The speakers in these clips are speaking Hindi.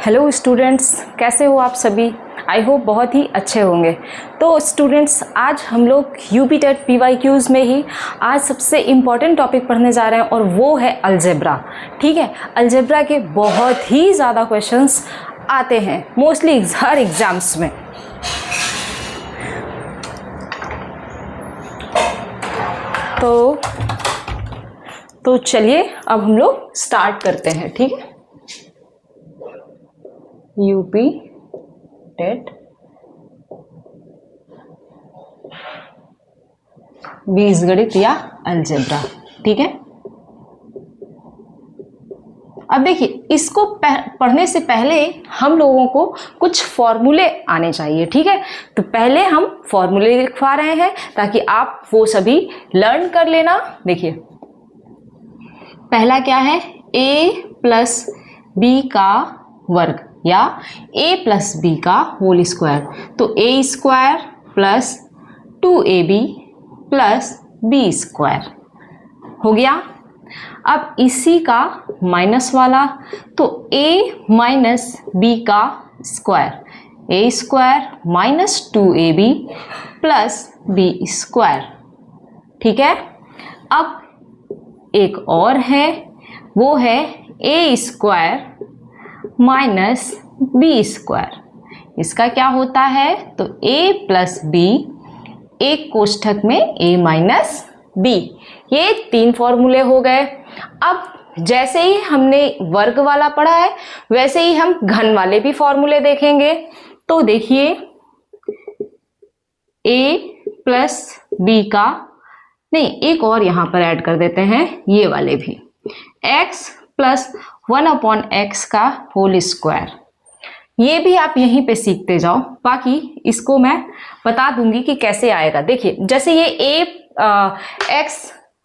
हेलो स्टूडेंट्स, कैसे हो आप सभी। आई होप बहुत ही अच्छे होंगे। तो स्टूडेंट्स, आज हम लोग यूपी टेट PYQs में ही आज सबसे इम्पॉर्टेंट टॉपिक पढ़ने जा रहे हैं और वो है अलजेब्रा। ठीक है, अलजेब्रा के बहुत ही ज़्यादा क्वेश्चंस आते हैं मोस्टली हर एग्जाम्स में। तो चलिए अब हम लोग स्टार्ट करते हैं। ठीक है, यूपी टेट बीजगणित या अलजेब्रा। ठीक है, अब देखिए, इसको पढ़ने से पहले हम लोगों को कुछ फॉर्मूले आने चाहिए। ठीक है, तो पहले हम फॉर्मूले लिखवा रहे हैं ताकि आप वो सभी लर्न कर लेना। देखिए, पहला क्या है, a प्लस बी का वर्ग या a प्लस बी का होल स्क्वायर। तो a square plus 2ab plus b square हो गया। अब इसी का माइनस वाला, तो a माइनस b का square, a square minus 2ab plus b square. ठीक है, अब एक और है, वो है a square minus B square. इसका क्या होता है, तो a प्लस बी एक कोष्ठक में a माइनस बी। ये तीन फॉर्मूले हो गए। अब जैसे ही हमने वर्ग वाला पढ़ा है वैसे ही हम घन वाले भी फॉर्मूले देखेंगे। तो देखिए, a प्लस बी का, नहीं, एक और यहां पर ऐड कर देते हैं, ये वाले भी, x प्लस 1/x का होल स्क्वायर। ये भी आप यहीं पे सीखते जाओ, बाकी इसको मैं बता दूंगी कि कैसे आएगा। देखिए, जैसे ये x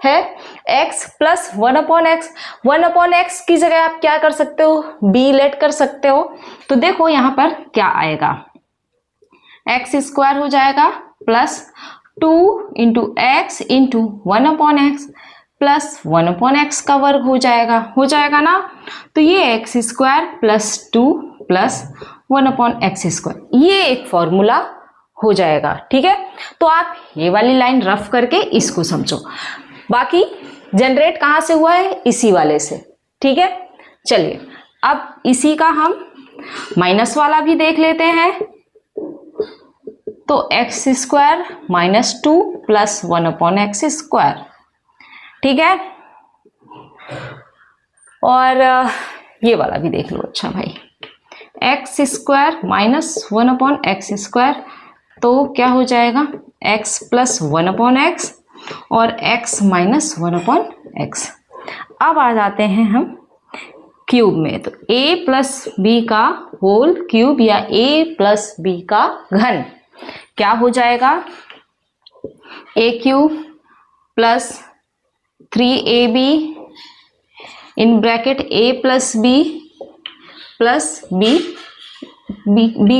है, x प्लस 1/x की जगह आप क्या कर सकते हो, b लेट कर सकते हो। तो देखो यहाँ पर क्या आएगा, x स्क्वायर हो जाएगा plus 2 into x into 1/x plus 1/x का वर्ग हो जाएगा ना। तो ये x square plus 2 plus 1/x square, ये एक फॉर्मूला हो जाएगा। ठीक है, तो आप ये वाली लाइन रफ करके इसको समझो। बाकी जनरेट कहाँ से हुआ है, इसी वाले से। ठीक है, चलिए अब इसी का हम माइनस वाला भी देख लेते हैं। तो x square minus 2 plus 1/x square. ठीक है, और ये वाला भी देख लो। अच्छा भाई, x square minus 1/x square, तो क्या हो जाएगा, x प्लस 1/x और x माइनस 1/x। अब आ जाते हैं हम क्यूब में। तो a प्लस बी का होल क्यूब या a प्लस बी का घन क्या हो जाएगा, a cube plus 3ab in bracket a plus B plus B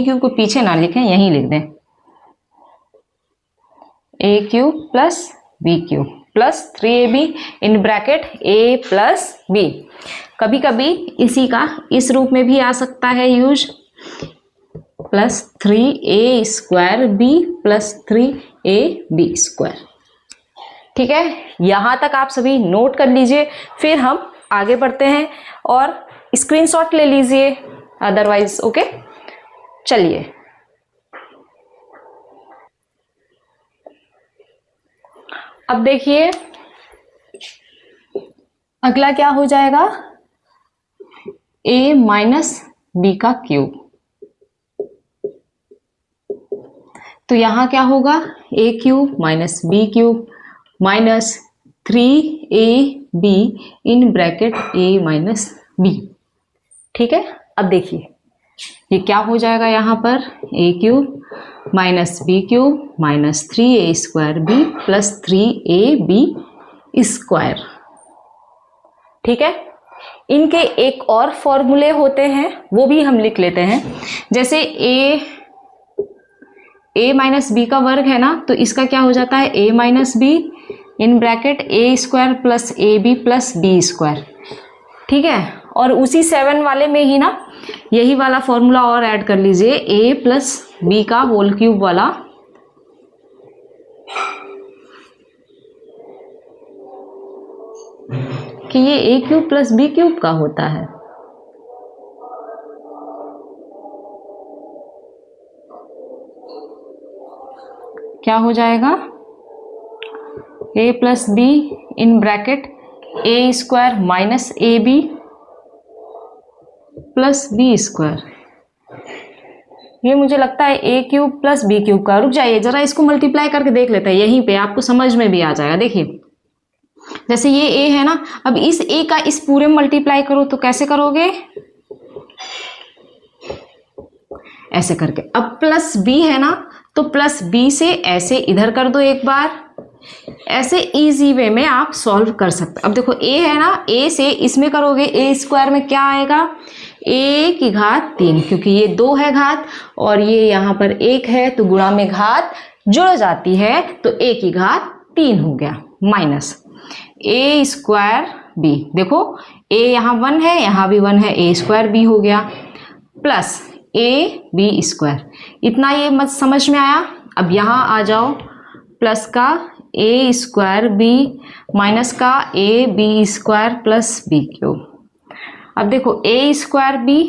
cube को पीछे ना लिखें, यहीं लिख दें, a cube plus b cube plus 3ab in bracket a plus b। कभी कभी इसी का इस रूप में भी आ सकता है use, plus 3a square b plus 3ab square. ठीक है, यहां तक आप सभी नोट कर लीजिए, फिर हम आगे बढ़ते हैं और स्क्रीनशॉट ले लीजिए अदरवाइज। ओके, चलिए अब देखिए, अगला क्या हो जाएगा, a माइनस बी का क्यूब। तो यहां क्या होगा, a cube minus B cube minus 3ab in bracket a minus B. ठीक है, अब देखिए ये क्या हो जाएगा, यहाँ पर a cube minus B cube minus 3a square b plus 3ab square. ठीक है, इनके एक और फॉर्मूले होते हैं, वो भी हम लिख लेते हैं। जैसे a माइनस बी का वर्ग है ना, तो इसका क्या हो जाता है, a minus B in bracket a square plus ab plus b square. ठीक है, और उसी 7 वाले में ही ना यही वाला फॉर्मूला और ऐड कर लीजिए, ए प्लस बी का होल क्यूब वाला, कि ये a cube plus B cube का होता है। क्या हो जाएगा, a plus b in bracket a square minus a b plus B square. ये मुझे लगता है a cube plus B cube का। रुक जाइए जरा, इसको मल्टीप्लाई करके देख लेते हैं, यहीं पे आपको समझ में भी आ जाएगा। देखिए जैसे ये ए है ना, अब इस ए का इस पूरे में मल्टीप्लाई करो तो कैसे करोगे, ऐसे करके। अब प्लस बी है ना, तो प्लस बी से ऐसे इधर कर दो एक बार, ऐसे इजी वे में आप सॉल्व कर सकते। अब देखो ए है ना, ए से इसमें करोगे, ए स्क्वायर में क्या आएगा, ए की घात 3, क्योंकि ये 2 है घात और ये यहाँ पर 1 है, तो गुणा में घात जुड़ जाती है, तो ए की घात 3 हो गया, माइनस ए स्क्वायर बी। देखो ए यहाँ 1 है, यहाँ भी 1 है, ए स्क्वायर बी हो गया, प्लस ए बी स्क्वायर। इतना ये मत समझ में आया। अब यहाँ आ जाओ, प्लस का ए स्क्वायर बी माइनस का A B square plus B cube. अब देखो ए स्क्वायर बी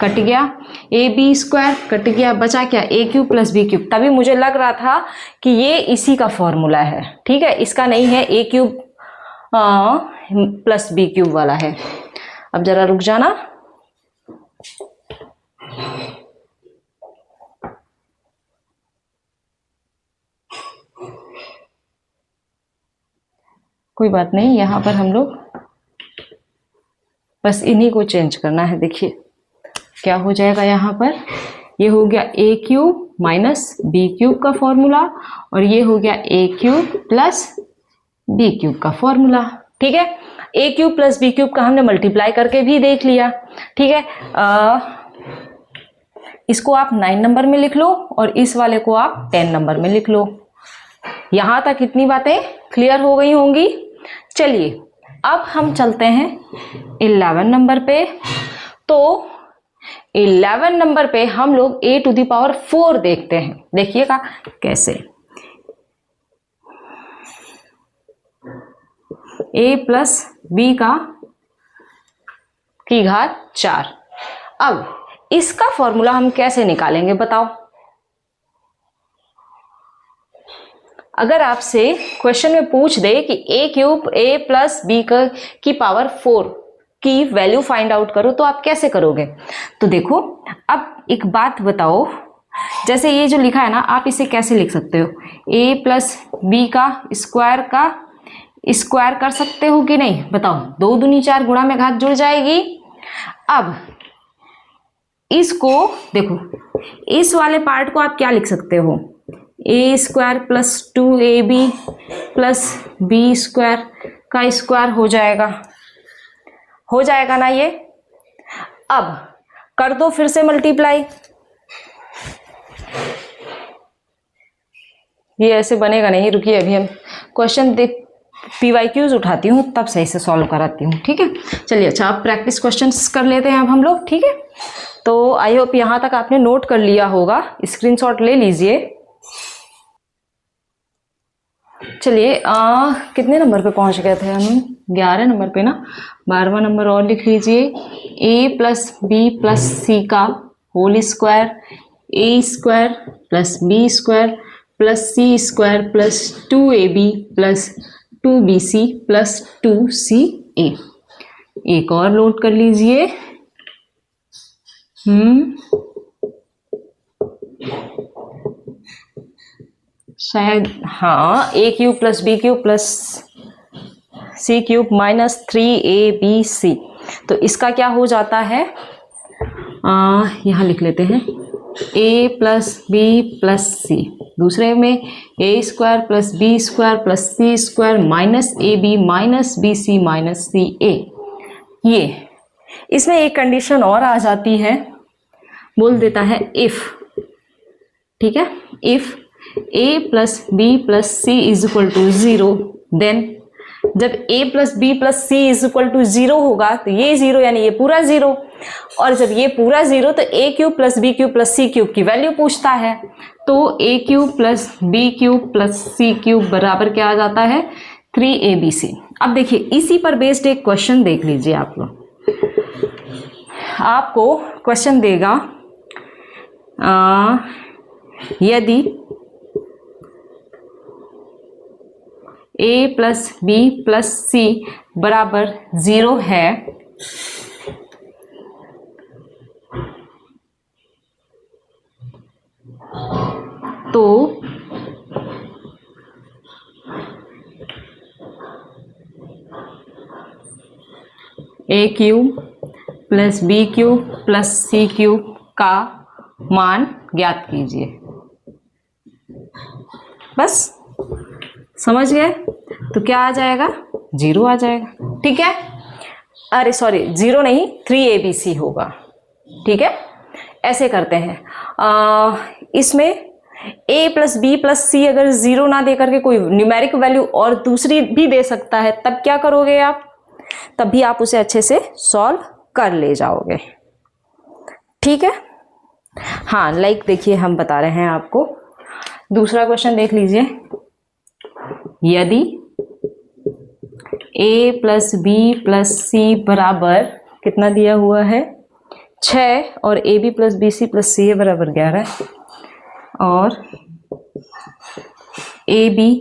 कट गया, ए बी स्क्वायर कट गया, बचा क्या, ए क्यूब प्लस बी क्यूब। तभी मुझे लग रहा था कि ये इसी का फॉर्मूला है, ठीक है, इसका नहीं है, a cube plus B cube वाला है। अब जरा रुक जाना, कोई बात नहीं, यहाँ पर हम लोग बस इन्हीं को चेंज करना है। देखिए क्या हो जाएगा, यहाँ पर ये हो गया ए क्यूब माइनस बी क्यूब का फॉर्मूला, और ये हो गया ए क्यूब प्लस बी क्यूब का फॉर्मूला। ठीक है, a cube plus B cube का हमने मल्टीप्लाई करके भी देख लिया। ठीक है, इसको आप 9 नंबर में लिख लो और इस वाले को आप 10 नंबर में लिख लो। यहां तक इतनी बातें क्लियर हो गई होंगी। चलिए अब हम चलते हैं 11 नंबर पे। तो 11 नंबर पे हम लोग a टू द पावर 4 देखते हैं। देखिएगा कैसे, a प्लस बी की घात 4। अब इसका फॉर्मूला हम कैसे निकालेंगे बताओ। अगर आपसे क्वेश्चन में पूछ दे कि a cube a plus B की पावर 4 की वैल्यू फाइंड आउट करो, तो आप कैसे करोगे। तो देखो अब एक बात बताओ, जैसे ये जो लिखा है ना, आप इसे कैसे लिख सकते हो, a प्लस बी का स्क्वायर कर सकते हो कि नहीं बताओ। 2 दूनी 4, गुणा में घात जुड़ जाएगी। अब इसको देखो, इस वाले पार्ट को आप क्या लिख सकते हो, a square plus 2ab plus B square का स्क्वायर हो जाएगा ना ये। अब कर दो फिर से मल्टीप्लाई, ये ऐसे बनेगा नहीं। रुकिए अभी हम क्वेश्चन PYQs उठाती हूँ, तब सही से सॉल्व कराती हूँ। ठीक है, चलिए अच्छा आप प्रैक्टिस क्वेश्चंस कर लेते हैं अब हम लोग। ठीक है, तो आई होप यहाँ तक आपने नोट कर लिया होगा, स्क्रीनशॉट ले लीजिए। चलिए कितने नंबर पे पहुंच गए थे हम, 11 नंबर पे ना। 12वां नंबर और लिख लीजिए, a प्लस बी प्लस सी का whole square, a square plus B square plus C square plus 2ab plus 2bc plus 2ca। एक और नोट कर लीजिए, शायद हाँ, a cube plus B cube plus C cube minus 3abc। तो इसका क्या हो जाता है, यहाँ लिख लेते हैं, a plus B plus c, दूसरे में a square plus B square plus C square minus ab minus b c minus c a. ये इसमें एक कंडीशन और आ जाती है, बोल देता है इफ। ठीक है, if a plus B plus C is equal to 0, then जब a plus B plus C is equal to 0 होगा तो ये 0 यानी ये पूरा 0, और जब ये पूरा 0 तो a cube plus B cube plus C cube की वैल्यू पूछता है, तो a cube plus B cube plus C cube बराबर क्या आ जाता है 3abc। अब देखिए इसी पर बेस्ड एक क्वेश्चन देख लीजिए आप लोग। आपको क्वेश्चन देगा यदि a प्लस बी प्लस सी बराबर 0 है तो a cube plus B cube plus C cube का मान ज्ञात कीजिए। बस समझ गए? तो क्या आ जाएगा 0 आ जाएगा। ठीक है, अरे सॉरी 0 नहीं 3abc होगा। ठीक है, ऐसे करते हैं। इसमें a प्लस बी प्लस सी अगर 0 ना दे करके कोई न्यूमेरिक वैल्यू और दूसरी भी दे सकता है, तब क्या करोगे आप? तब भी आप उसे अच्छे से सॉल्व कर ले जाओगे। ठीक है, हाँ लाइक देखिए हम बता रहे हैं आपको, दूसरा क्वेश्चन देख लीजिए। यदि a प्लस बी प्लस सी बराबर कितना दिया हुआ है 6 और a b plus b c plus c a बराबर 11 और a b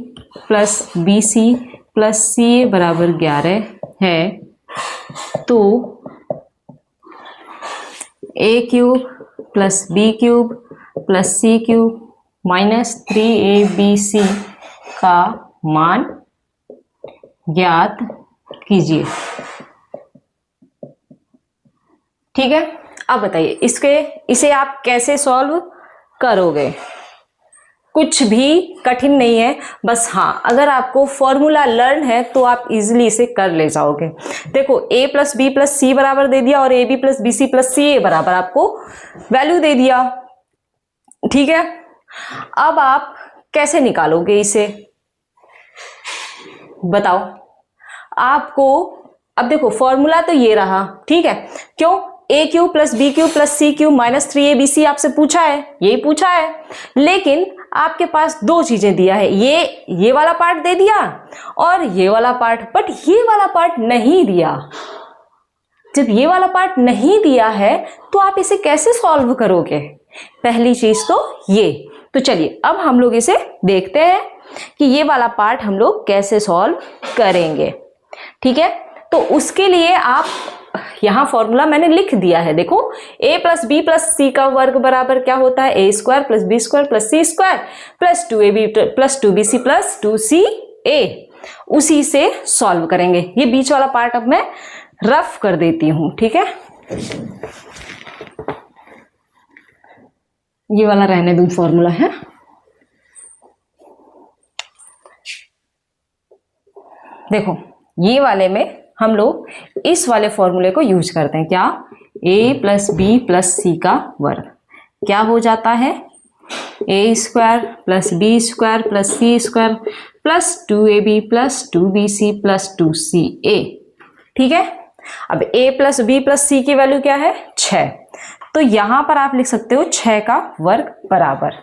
plus b c plus c a बराबर 11 है, तो a cube plus B cube plus C cube minus 3abc का मान ज्ञात कीजिए। ठीक है, अब बताइए इसे आप कैसे सॉल्व करोगे? कुछ भी कठिन नहीं है, बस हाँ अगर आपको फॉर्मूला लर्न है तो आप इजीली इसे कर ले जाओगे। देखो a प्लस बी प्लस सी बराबर दे दिया और a b plus b c plus c a बराबर आपको वैल्यू दे दिया। ठीक है, अब आप कैसे निकालोगे इसे बताओ आपको? अब देखो फॉर्मूला तो ये रहा, ठीक है, क्यों a cube plus B cube plus C cube minus 3abc आपसे पूछा है, यही पूछा है, लेकिन आपके पास दो चीजें दिया है, ये वाला पार्ट दे दिया और ये वाला पार्ट, बट ये वाला पार्ट नहीं दिया। जब ये वाला पार्ट नहीं दिया है तो आप इसे कैसे सॉल्व करोगे? पहली चीज तो ये। तो चलिए अब हम लोग इसे देखते हैं कि ये वाला पार्ट हम लोग कैसे सॉल्व करेंगे। ठीक है, तो उसके लिए आप यहां फॉर्मूला मैंने लिख दिया है। देखो a प्लस बी प्लस सी का वर्ग बराबर क्या होता है a square plus B square plus C square plus 2ab plus 2bc plus 2ca। उसी से सॉल्व करेंगे। ये बीच वाला पार्ट अब मैं रफ कर देती हूं। ठीक है, ये वाला रहने दूं फॉर्मूला है। देखो ये वाले में हम लोग इस वाले फॉर्मूले को यूज करते हैं। क्या? a प्लस बी प्लस सी का वर्ग क्या हो जाता है a square plus B square plus C square plus 2ab plus 2bc plus 2ca। ठीक है, अब a plus B plus C की वैल्यू क्या है 6, तो यहां पर आप लिख सकते हो 6 का वर्ग बराबर,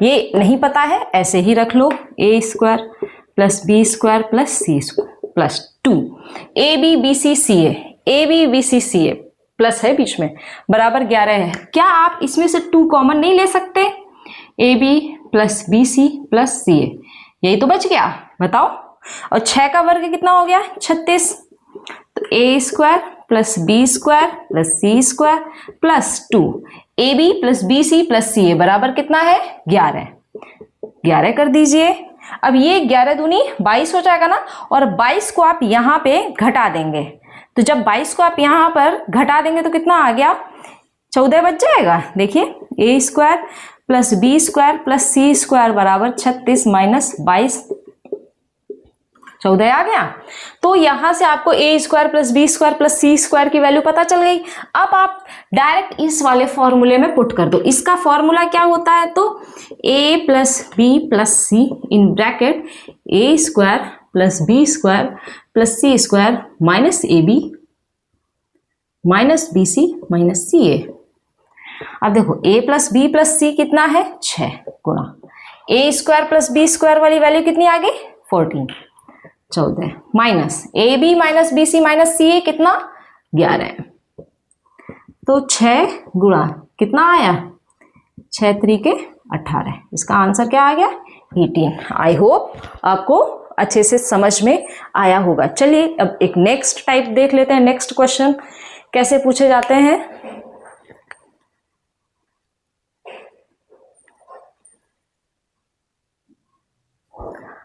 ये नहीं पता है ऐसे ही रख लो, a square plus B square plus C square plus 2 A B B C C A B B C C A plus है बीच में बराबर 11 है। क्या आप इसमें से 2 कॉमन नहीं ले सकते? A b plus b c plus c a, यही तो बच गया, बताओ। और 6 का वर्ग कितना हो गया 36, तो a square plus B square plus C square plus 2 A b plus b c plus c a बराबर कितना है 11। 11 कर दीजिए। अब ये 11 दूनी 22 हो जाएगा ना, और 22 को आप यहाँ पे घटा देंगे, तो जब 22 को आप यहाँ पर घटा देंगे तो कितना आ गया 14 बच जाएगा। देखिए a square plus B square plus C square बराबर 36 माइनस 22, 14 आ गया। तो यहां से आपको a square plus B square plus C square की वैल्यू पता चल गई। अब आप डायरेक्ट इस वाले फॉर्मूले में पुट कर दो। इसका फॉर्मूला क्या होता है? तो a plus B plus c in bracket a square plus B square plus C square minus a b minus b c minus c a. अब देखो a plus B plus c कितना है 6 गुणा a square plus B square वाली वैल्यू कितनी आ गई 14 minus a b minus b c minus c a कितना 11। तो 6 गुणा कितना आया 6 3 18। इसका आंसर क्या आ गया 18। आई होप आपको अच्छे से समझ में आया होगा। चलिए अब एक नेक्स्ट टाइप देख लेते हैं। नेक्स्ट क्वेश्चन कैसे पूछे जाते हैं।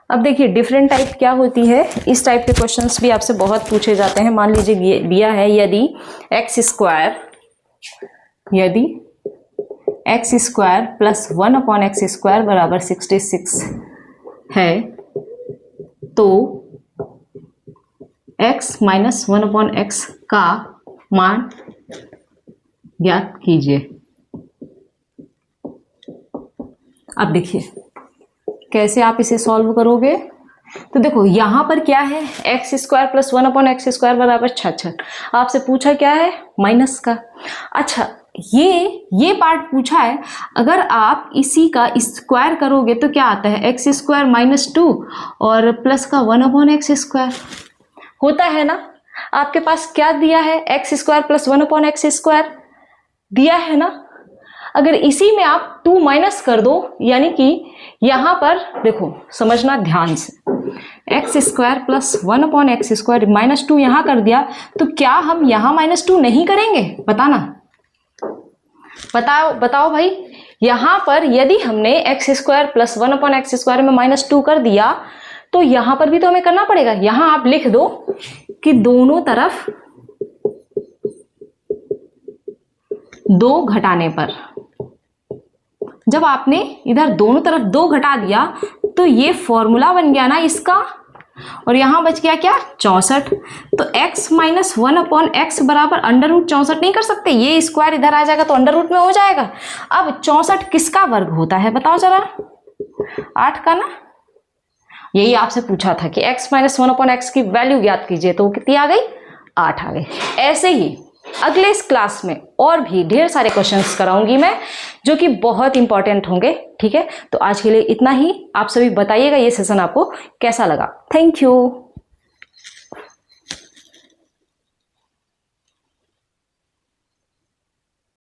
अब देखिए डिफरेंट टाइप क्या होती है। इस टाइप के क्वेश्चंस भी आपसे बहुत पूछे जाते हैं। मान लीजिए दिया है यदि एक्स स्क्वायर प्लस 1/x² बराबर 66 है तो x माइनस 1/x का मान ज्ञात कीजिए। अब देखिए कैसे आप इसे सॉल्व करोगे। तो देखो यहां पर क्या है एक्स स्क्वायर प्लस 1/x² बराबर 66। आपसे पूछा क्या है माइनस का। अच्छा ये पार्ट पूछा है। अगर आप इसी का स्क्वायर करोगे तो क्या आता है एक्स स्क्वायर माइनस 2 और प्लस का 1/x² होता है ना। आपके पास क्या दिया है एक्स स्क्वायर प्लस 1/x² दिया है ना। अगर इसी में आप 2 माइनस कर दो यानी कि यहां पर देखो समझना ध्यान से x square plus 1/x² minus 2 यहां कर दिया तो क्या हम यहां माइनस 2 नहीं करेंगे बताना। बताओ भाई। यहां पर यदि हमने एक्स स्क्वायर प्लस 1/x² में माइनस 2 कर दिया तो यहां पर भी तो हमें करना पड़ेगा। यहां आप लिख दो कि दोनों तरफ 2 घटाने पर, जब आपने इधर दोनों तरफ 2 घटा दिया तो ये फॉर्मूला बन गया ना इसका। और यहां बच गया क्या 64। तो x माइनस 1/x बराबर √64 नहीं कर सकते। ये स्क्वायर इधर आ जाएगा तो √ में हो जाएगा। अब 64 किसका वर्ग होता है बताओ जरा 8 का ना। यही आपसे पूछा था कि x माइनस 1/x की वैल्यू ज्ञात कीजिए तो कितनी आ गई 8 आ गई। ऐसे ही अगले इस क्लास में और भी ढेर सारे क्वेश्चंस कराऊंगी मैं जो कि बहुत इंपॉर्टेंट होंगे। ठीक है तो आज के लिए इतना ही। आप सभी बताइएगा ये सेशन आपको कैसा लगा। Thank you.